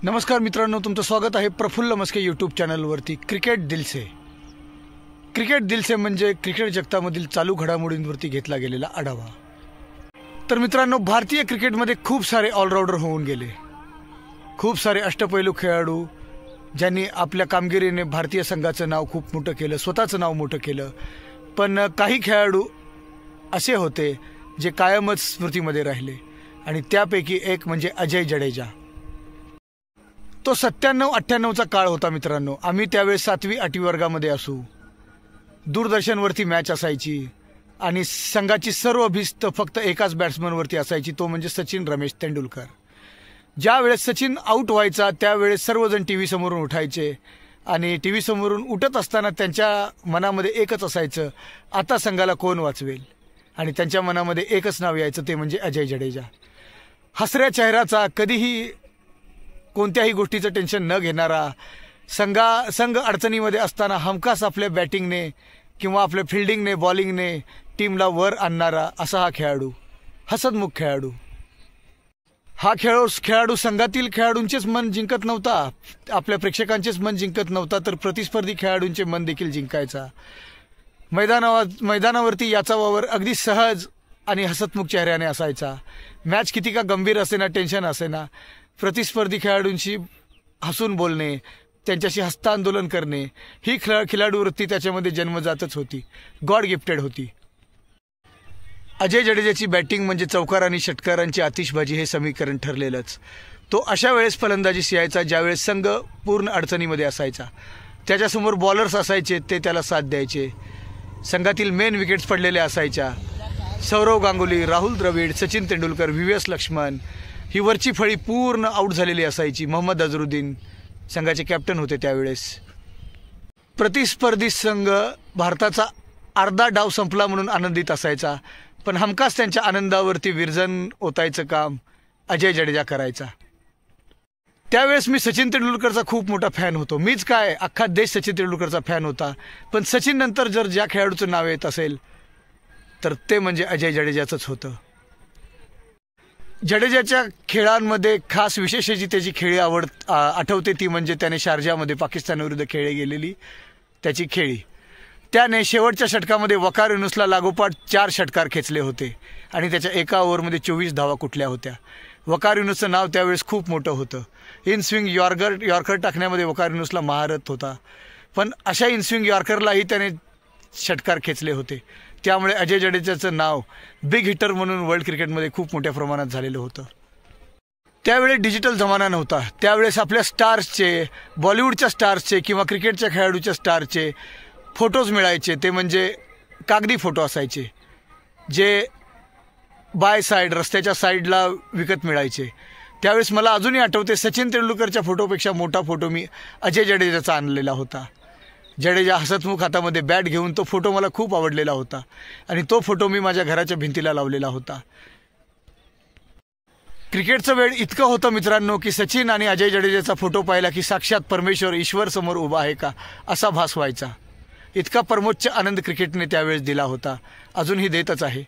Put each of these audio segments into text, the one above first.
नमस्कार मित्रांनो, तुमचं स्वागत आहे प्रफुल्ल मस्के यूट्यूब चॅनलवरती। क्रिकेट दिल से म्हणजे क्रिकेट जगतामधील चालू घडामोडींवरती घेतला गेलेला आढावा। तर मित्रांनो, भारतीय क्रिकेटमध्ये खूप सारे ऑलराऊंडर होऊन गेले, खूप सारे अष्टपैलू खेळाडू ज्यांनी आपल्या कामगिरीने भारतीय संघाचं नाव खूप मोठं केलं, स्वतःचं नाव मोठं केलं। पण काही खेळाडू असे होते जे कायमच स्मृतीमध्ये राहिले आणि त्यापैकी एक म्हणजे अजय जडेजा। तो 97-98चा काळ होता मित्रांनो। आम्ही त्यावेळेस 7वी-8वी वर्गामध्ये असू, दूरदर्शनवरती मॅच असायची आणि संघाची सर्व भिस्त फक्त एकाच बॅट्समनवरती असायची, तो म्हणजे सचिन रमेश तेंडुलकर। ज्या वेळेस सचिन आऊट व्हायचा त्यावेळेस सर्वजण टीव्ही समोरून उठायचे आणि टीव्ही समोरून उठत असताना त्यांच्या मनामध्ये एकच असायचं, आता संघाला कोण वाचवेल। आणि त्यांच्या मनामध्ये एकच नाव यायचं, ते म्हणजे अजय जडेजा। हसऱ्या चेहऱ्याचा, कधीही कोणत्याही गोष्टीचं टेन्शन न घेणारा, संघ अडचणीमध्ये असताना हमखास आपल्या बॅटिंगने किंवा आपल्या फिल्डिंगने बॉलिंगने टीमला वर आणणारा असा हा खेळाडू, हसतमुख खेळाडू। हा खेळाडू संघातील खेळाडूंचेच मन जिंकत नव्हता, आपल्या प्रेक्षकांचेच मन जिंकत नव्हता, तर प्रतिस्पर्धी खेळाडूंचे मन देखील जिंकायचा। मैदानावरती याचा वावर अगदी सहज आणि हसतमुख चेहऱ्याने असायचा। मॅच किती का गंभीर असेना, टेन्शन असेना, प्रतिस्पर्धी खेळाडूंशी हसून बोलणे, त्यांच्याशी हस्तांदोलन करणे, ही खिलाडू वृत्ती त्याच्यामध्ये जन्मजातच होती, गॉड गिफ्टेड होती। अजय जडेजाची बॅटिंग म्हणजे चौकार आणि षटकारांची आतिषबाजी हे समीकरण ठरलेलंच। तो अशा वेळेस फलंदाजीस यायचा ज्यावेळेस संघ पूर्ण अडचणीमध्ये असायचा, त्याच्यासमोर बॉलर्स असायचे, ते त्याला साथ द्यायचे। संघातील मेन विकेट्स पडलेल्या असायच्या, सौरव गांगुली, राहुल द्रविड, सचिन तेंडुलकर, व्ही.व्ही.एस. लक्ष्मण, ही वरची फळी पूर्ण आऊट झालेली असायची। मोहम्मद अझरुद्दीन संघाचे कॅप्टन होते त्यावेळेस। प्रतिस्पर्धी संघ भारताचा अर्धा डाव संपला म्हणून आनंदित असायचा, पण हमखास त्यांच्या आनंदावरती विरजन ओतायचं काम अजय जडेजा करायचा। त्यावेळेस मी सचिन तेंडुलकरचा खूप मोठा फॅन होतो, मीच काय अख्खा देश सचिन तेंडुलकरचा फॅन होता। पण सचिन नंतर जर ज्या खेळाडूचं नाव येत असेल तर ते म्हणजे अजय जडेजाचंच होतं। जडेजाच्या खेळांमध्ये खास विशेष जी त्याची खेळी आठवते ती म्हणजे त्याने शारजामध्ये पाकिस्तानविरुद्ध खेळली गेलेली त्याची खेळी। त्याने शेवटच्या षटकामध्ये वकार युनुसला लागोपाठ 4 षटकार खेचले होते आणि त्याच्या एका ओव्हरमध्ये 24 धावा कुठल्या होत्या। वकार युनुसचं नाव त्यावेळेस खूप मोठं होतं। इन स्विंग यॉर्कर टाकण्यामध्ये वकार युनुसला महारथ होता, पण अशा इन स्विंग यॉर्करलाही त्याने षटकार खेचले होते। त्यामुळे अजय जडेजाचं नाव बिग हिटर म्हणून वर्ल्ड क्रिकेटमध्ये खूप मोठ्या प्रमाणात झालेलं होतं। त्यावेळेस डिजिटल जमाना नव्हता, त्यावेळेस आपल्या स्टार्सचे, बॉलिवूडच्या स्टार्सचे किंवा क्रिकेटच्या खेळाडूच्या स्टारचे फोटोज मिळायचे, ते म्हणजे कागदी फोटो असायचे जे बाय साईड, रस्त्याच्या साईडला विकत मिळायचे। त्यावेळेस मला अजूनही आठवते, सचिन तेंडुलकरच्या फोटोपेक्षा मोठा फोटो मी अजय जडेजाचा आणलेला होता। जडेजा हसतमुख हातामध्ये बॅट घेऊन, तो फोटो मला खूप आवडलेला होता आणि तो फोटो मी माझ्या घराच्या भिंतीला लावलेला होता। क्रिकेटचं वेळ इतकं होतं मित्रांनो की सचिन आणि अजय जडेजाचा फोटो पाहिला की साक्षात परमेश्वर, ईश्वर समोर उभा आहे का असा भास व्हायचा। इतका परमोच्च आनंद क्रिकेटने त्यावेळेस दिला होता, अजूनही देतच आहे।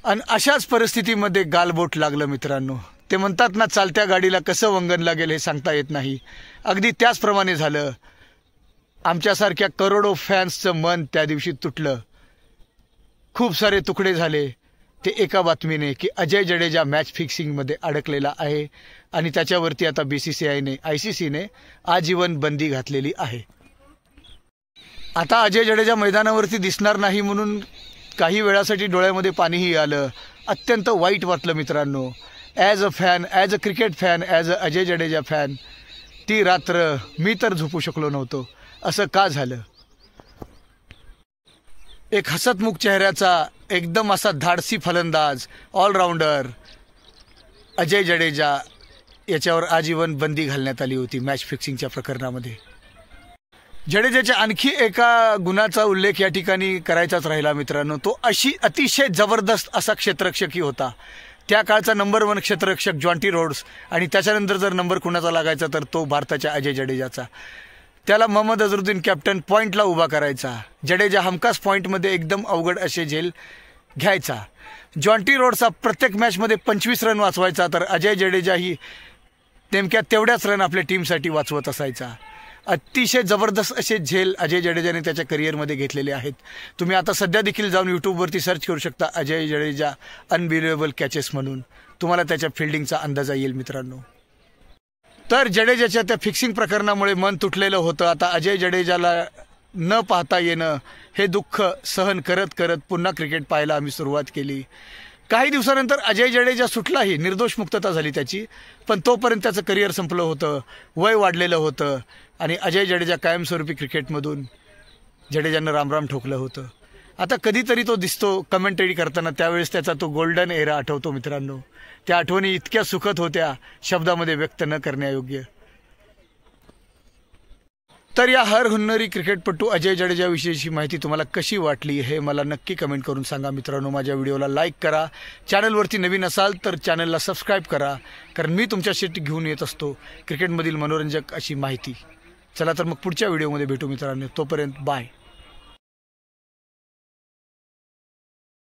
आणि अशाच परिस्थितीमध्ये गालबोट लागलं मित्रांनो। ते म्हणतात ना, चालत्या गाडीला कसं वंगण लागेल हे सांगता येत नाही, अगदी त्याचप्रमाणे झालं। आमच्यासारख्या करोडो फॅन्सचं मन त्या दिवशी तुटलं, खूप सारे तुकडे झाले ते एका बातमीने की अजय जडेजा मॅच फिक्सिंगमध्ये अडकलेला आहे आणि त्याच्यावरती आता BCCIने, ICCने आजीवन बंदी घातलेली आहे। आता अजय जडेजा मैदानावरती दिसणार नाही म्हणून काही वेळासाठी डोळ्यामध्ये पाणीही आलं, अत्यंत वाईट वाटलं मित्रांनो। As a fan, as a cricket fan, as a Ajay Jadeja fan, ती रात्र मी तर झोपू शकलो नव्हतो। असं का झालं? एक हसतमुख चेहऱ्याचा, एकदम असा धाडसी फलंदाज, ऑलराऊंडर अजय जडेजा याच्यावर आजीवन बंदी घालण्यात आली होती मॅच फिक्सिंगच्या प्रकरणामध्ये। जडेजाच्या आणखी एका गुणाचा उल्लेख या ठिकाणी करायचाच राहिला मित्रांनो, तो अतिशय जबरदस्त असा क्षेत्ररक्षकही होता। त्या काळचा नंबर 1 क्षेत्ररक्षक जॉन्टी रोड्स, आणि त्याच्यानंतर जर नंबर कुणाचा लागायचा तर तो भारताच्या अजय जडेजाचा। त्याला मोहम्मद अझरुद्दीन कॅप्टन पॉईंटला उभा करायचा, जडेजा हमखास पॉईंटमध्ये एकदम अवघड असे झेल घ्यायचा। जॉन्टी रोड्सचा प्रत्येक मॅचमध्ये 25 रन वाचवायचा, तर अजय जडेजा ही नेमक्या तेवढ्याच रन आपल्या टीमसाठी वाचवत असायचा. अतिशय जबरदस्त असे झेल अजय जडेजाने त्याच्या करिअरमध्ये घेतलेले आहेत. तुम्ही आता सध्या देखील जाऊन यूट्यूबवरती सर्च करू शकता अजय जडेजा अनबिलिव्हेबल कॅचेस म्हणून. तुम्हाला त्याच्या फिल्डिंगचा अंदाजा येईल मित्रांनो. तर जडेजाच्या त्या फिक्सिंग प्रकरणामुळे मन तुटलेलं होतं. आता अजय जडेजाला न पाहता येणं हे दुःख सहन करत करत पुन्हा क्रिकेट पाहायला आम्ही सुरुवात केली. काही दिवसानंतर अजय जडेजा सुटलाही, निर्दोष मुक्तता झाली त्याची. पण तोपर्यंत त्याचं करिअर संपलं होतं, वय वाढलेलं होतं आणि अजय जडेजा कायमस्वरूपी क्रिकेटमधून जडेजानं रामराम ठोकलं होतं. आता कधीतरी तो दिसतो कमेंटरी करताना, त्यावेळेस त्याचा तो गोल्डन एरा आठवतो मित्रांनो. त्या आठवणी इतक्या सुखद होत्या, शब्दामध्ये व्यक्त न करण्यायोग्य. तर या हर हुन्नरी क्रिकेटपटू अजय जडेजाविषयीची माहिती तुम्हाला कशी वाटली हे मला नक्की कमेंट करून सांगा मित्रांनो. माझ्या व्हिडिओला लाईक करा, चॅनलवरती नवीन असाल तर चॅनलला सबस्क्राईब करा, कारण मी तुमच्यासाठी घेऊन येत असतो क्रिकेटमधील मनोरंजक अशी माहिती. चला तर मग पुढच्या व्हिडिओमध्ये भेटू मित्रांनो. तोपर्यंत बाय.